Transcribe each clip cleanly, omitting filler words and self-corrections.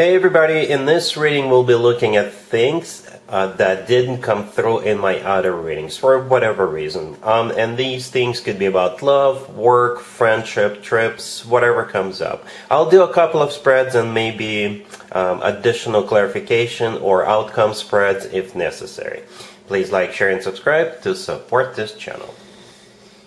Hey everybody, in this reading we'll be looking at things that didn't come through in my other readings for whatever reason. And these things could be about love, work, friendship, trips, whatever comes up. I'll do a couple of spreads and maybe additional clarification or outcome spreads if necessary. Please like, share, and subscribe to support this channel.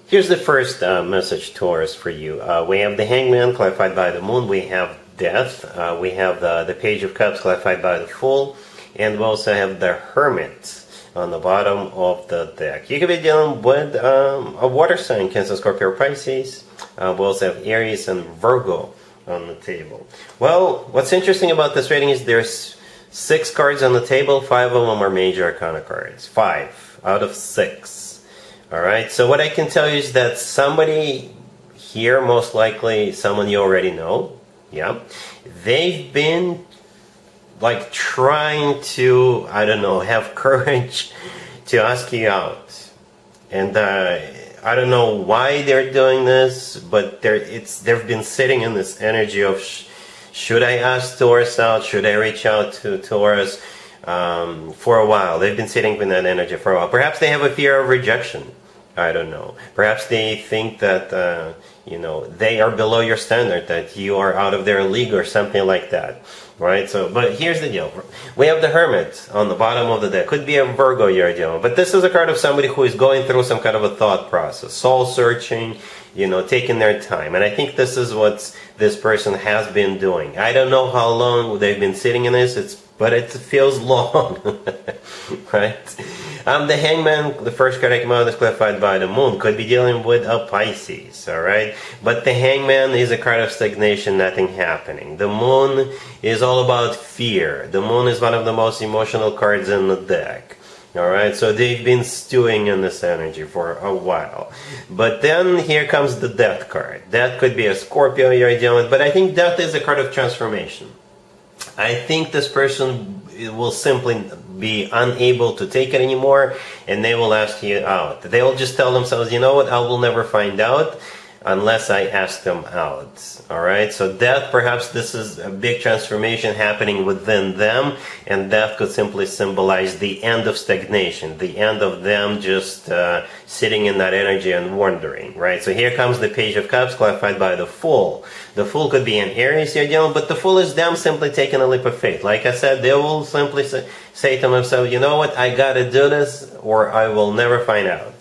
Here's the first message, Taurus, for you. We have the Hangman, clarified by the Moon. We have Death. We have the Page of Cups, clarified by the Fool. And we also have the Hermit on the bottom of the deck. You could be dealing with a water sign, Cancer, Scorpio, or Pisces. We also have Aries and Virgo on the table. Well, what's interesting about this reading is there's 6 cards on the table. 5 of them are major arcana cards. 5 out of 6. Alright, so what I can tell you is that somebody here, most likely someone you already know, yeah, they've been like trying to, I don't know, have courage to ask you out. And I don't know why they're doing this, but they've been sitting in this energy of should I ask Taurus out, should I reach out to Taurus, for a while. They've been sitting in that energy for a while. Perhaps they have a fear of rejection. I don't know. Perhaps they think that, you know, they are below your standard, that you are out of their league or something like that. Right? So, but here's the deal. We have the Hermit on the bottom of the deck. Could be a Virgo you're dealing with. But this is a card of somebody who is going through some kind of a thought process. Soul searching, you know, taking their time. And I think this is what this person has been doing. I don't know how long they've been sitting in this, but it feels long. Right? The Hangman, the first card I came out is clarified by the Moon, could be dealing with a Pisces, alright? But the Hangman is a card of stagnation, nothing happening. The Moon is all about fear. The Moon is one of the most emotional cards in the deck. Alright, so they've been stewing in this energy for a while. But then here comes the Death card. Death could be a Scorpio you're dealing with, but I think Death is a card of transformation. I think this person will simply be unable to take it anymore, and they will ask you out. They will just tell themselves, you know what, I will never find out unless I ask them out. Alright, so Death, perhaps this is a big transformation happening within them, and Death could simply symbolize the end of stagnation, the end of them just sitting in that energy and wondering, right? So here comes the Page of Cups, clarified by the Fool. The Fool could be an Aries you're dealing, but the Fool is them simply taking a leap of faith. Like I said, they will simply say to themselves, you know what, I gotta do this, or I will never find out.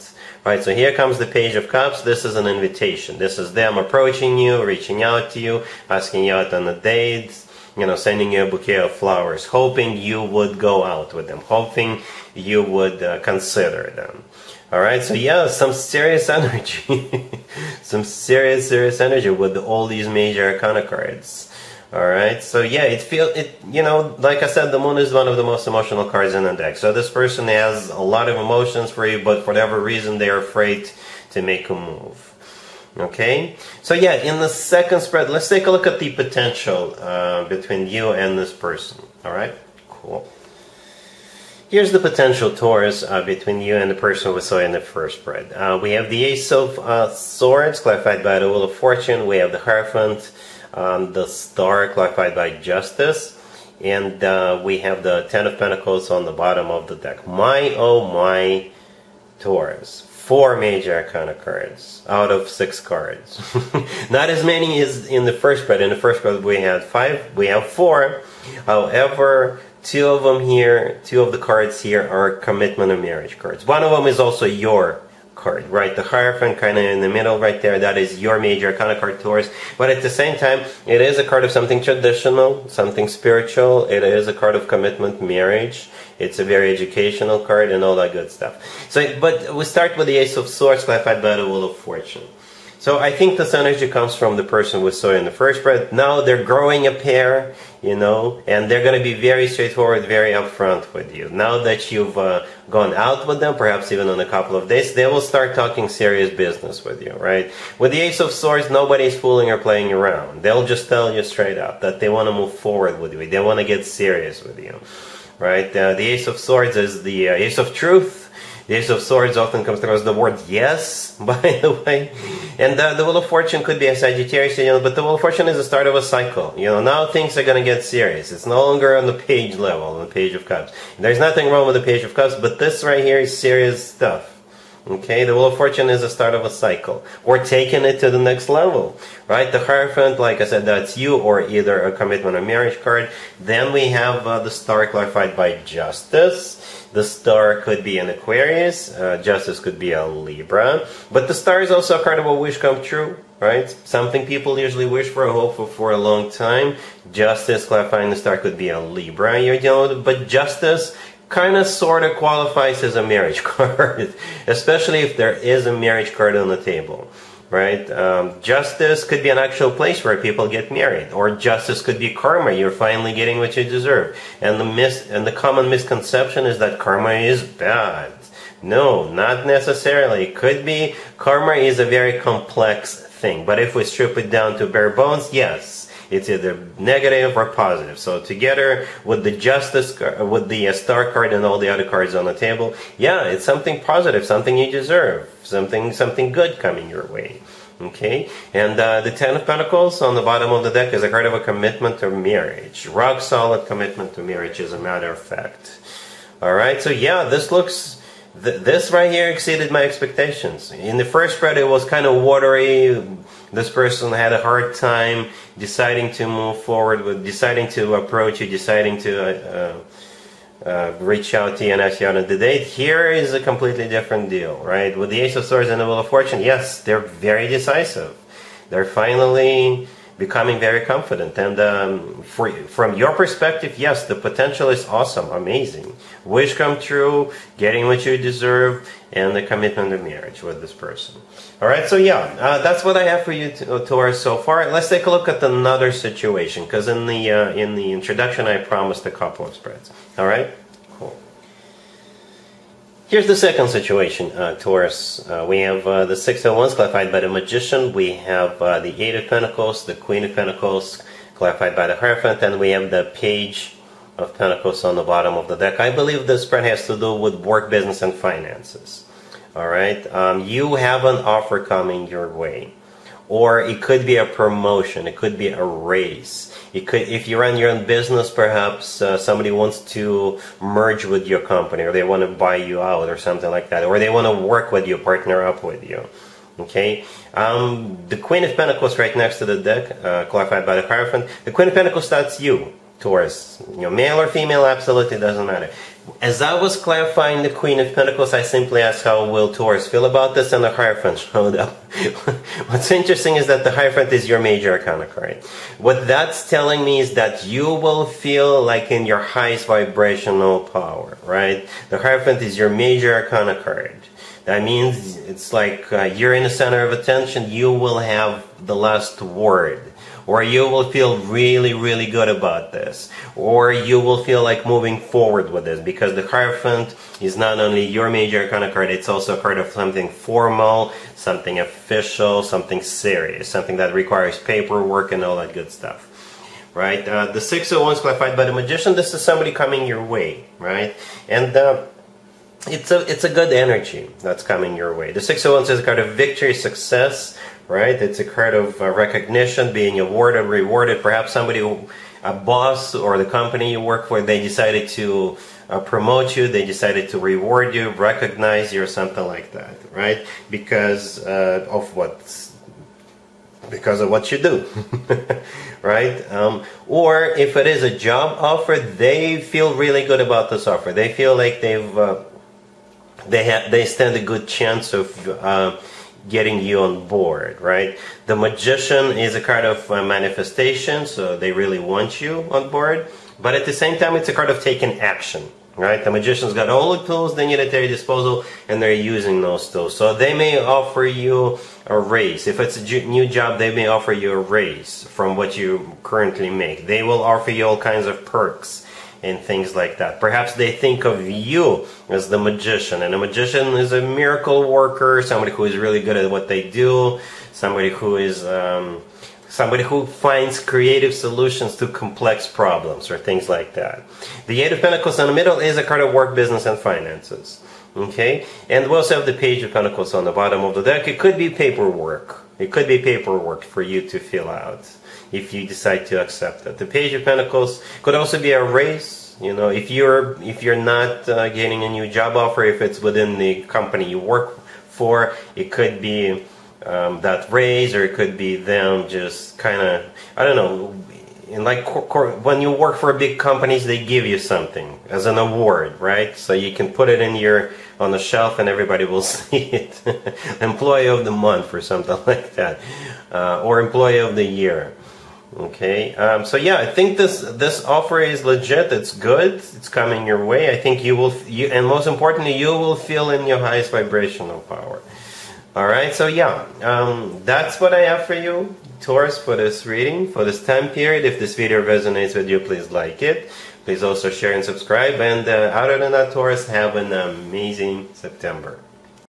Right, so here comes the Page of Cups. This is an invitation. This is them approaching you, reaching out to you, asking you out on a date, you know, sending you a bouquet of flowers, hoping you would go out with them, hoping you would consider them. Alright, so yeah, some serious energy. Some serious energy with all these major arcana cards. Alright, so yeah, you know, like I said, the Moon is one of the most emotional cards in the deck. So this person has a lot of emotions for you, but for whatever reason, they're afraid to make a move. Okay? So yeah, in the second spread, let's take a look at the potential between you and this person. Alright? Cool. Here's the potential, Taurus, between you and the person we saw in the first spread. We have the Ace of Swords, clarified by the Wheel of Fortune. We have the Hierophant, the Star, clarified by Justice, and we have the Ten of Pentacles on the bottom of the deck. My oh my, Taurus, 4 major arcana cards out of 6 cards. Not as many as in the first spread. In the first spread we had 5, we have 4. However, 2 of them here, 2 of the cards here are commitment and marriage cards. One of them is also your card, right? The Hierophant kind of in the middle right there, that is your major arcana card, Taurus. But at the same time, it is a card of something traditional, something spiritual. It is a card of commitment, marriage. It's a very educational card and all that good stuff. So, but we start with the Ace of Swords, clarified by the Wheel of Fortune. So I think this energy comes from the person we saw in the first spread. Now they're growing a pair, you know, and they're going to be very straightforward, very upfront with you. Now that you've gone out with them, perhaps even on a couple of days, they will start talking serious business with you, right? With the Ace of Swords, nobody's fooling or playing around. They'll just tell you straight up that they want to move forward with you. They want to get serious with you, right? The Ace of Swords is the Ace of Truth. The Ace of Swords often comes through as the word yes, by the way. And the Wheel of Fortune could be a Sagittarius, but the Wheel of Fortune is the start of a cycle. Now things are going to get serious. It's no longer on the page level, on the Page of Cups. There's nothing wrong with the Page of Cups, but this right here is serious stuff. Okay, the Wheel of Fortune is the start of a cycle. We're taking it to the next level, right? The Hierophant, like I said, that's you, or either a commitment or marriage card. Then we have the Star clarified by Justice. The Star could be an Aquarius. Justice could be a Libra. But the Star is also a card of a wish come true, right? Something people usually wish for, hope for a long time. Justice clarifying the Star could be a Libra you're dealing with. But Justice kind of sort of qualifies as a marriage card, especially if there is a marriage card on the table, right? Justice could be an actual place where people get married, or justice could be karma. You're finally getting what you deserve. And the common misconception is that karma is bad. No, not necessarily. It could be. Karma is a very complex thing, but if we strip it down to bare bones, yes. It's either negative or positive. So together with the Justice, with the Star card and all the other cards on the table, yeah, it's something positive, something you deserve, something good coming your way. Okay, and the Ten of Pentacles on the bottom of the deck is a card of a commitment to marriage. Rock solid commitment to marriage, as a matter of fact. All right, so yeah, this looks. This right here exceeded my expectations. In the first spread, it was kind of watery. This person had a hard time deciding to move forward, deciding to approach you, deciding to reach out to you and ask you out on the date. Here is a completely different deal, right? With the Ace of Swords and the Wheel of Fortune, yes, they're very decisive. They're finally becoming very confident, and from your perspective, yes, the potential is awesome, amazing. Wish come true, getting what you deserve, and the commitment to marriage with this person. All right, so yeah, that's what I have for you, Taurus, so far. Let's take a look at another situation, because in the introduction I promised a couple of spreads. All right, cool. Here's the second situation, Taurus. We have the Six of Wands clarified by the Magician. We have the Eight of Pentacles, the Queen of Pentacles clarified by the Hierophant, and we have the Page of Pentacles on the bottom of the deck. I believe this spread has to do with work, business, and finances. All right, you have an offer coming your way, or it could be a promotion, it could be a raise. It could, if you run your own business, perhaps somebody wants to merge with your company, or they want to buy you out, or something like that, or they want to work with you, partner up with you. Okay, the Queen of Pentacles right next to the deck, clarified by the Hierophant. The Queen of Pentacles, that's you, Taurus. Male or female, absolutely doesn't matter. As I was clarifying the Queen of Pentacles, I simply asked how will Taurus feel about this, and the Hierophant showed up. What's interesting is that the Hierophant is your major arcana card. What that's telling me is that you will feel like in your highest vibrational power, right? The Hierophant is your major arcana card. That means it's like you're in the center of attention. You will have the last word. Or you will feel really, really good about this. Or you will feel like moving forward with this, because the Hierophant is not only your major arcana card, it's also a card of something formal, something official, something serious, something that requires paperwork and all that good stuff. Right? The Six of Wands clarified by the Magician, this is somebody coming your way, right? And it's a good energy that's coming your way. The Six of Wands is a card of victory, success, right? It's a card of recognition, being awarded, rewarded. Perhaps somebody, a boss or the company you work for, they decided to promote you, they decided to reward you, recognize you, or something like that, right? Because of what you do, right? Or if it is a job offer, they feel really good about this offer. They feel like they stand a good chance of getting you on board, right? The Magician is a card of manifestation, so they really want you on board. But at the same time, it's a card of taking action, right? The Magician's got all the tools they need at their disposal, and they're using those tools. So they may offer you a raise. If it's a new job, they may offer you a raise from what you currently make. They will offer you all kinds of perks and things like that. Perhaps they think of you as the Magician, and a Magician is a miracle worker, somebody who is really good at what they do, somebody who is somebody who finds creative solutions to complex problems or things like that. The Eight of Pentacles in the middle is a card of work, business, and finances. Okay, and we also have the Page of Pentacles on the bottom of the deck. It could be paperwork. It could be paperwork for you to fill out if you decide to accept it. The Page of Pentacles could also be a raise. You know, if you're not getting a new job offer, if it's within the company you work for, it could be that raise, or it could be them just kind of, I don't know. And like when you work for big companies, they give you something as an award, right? So you can put it on the shelf and everybody will see it. Employee of the month or something like that, or employee of the year. Okay, so yeah, I think this offer is legit. It's good. It's coming your way. I think and most importantly, you will feel in your highest vibrational power. All right, so yeah, that's what I have for you, Taurus, for this reading, for this time period. If this video resonates with you, please like it. Please also share and subscribe. And other than that, Taurus, have an amazing September.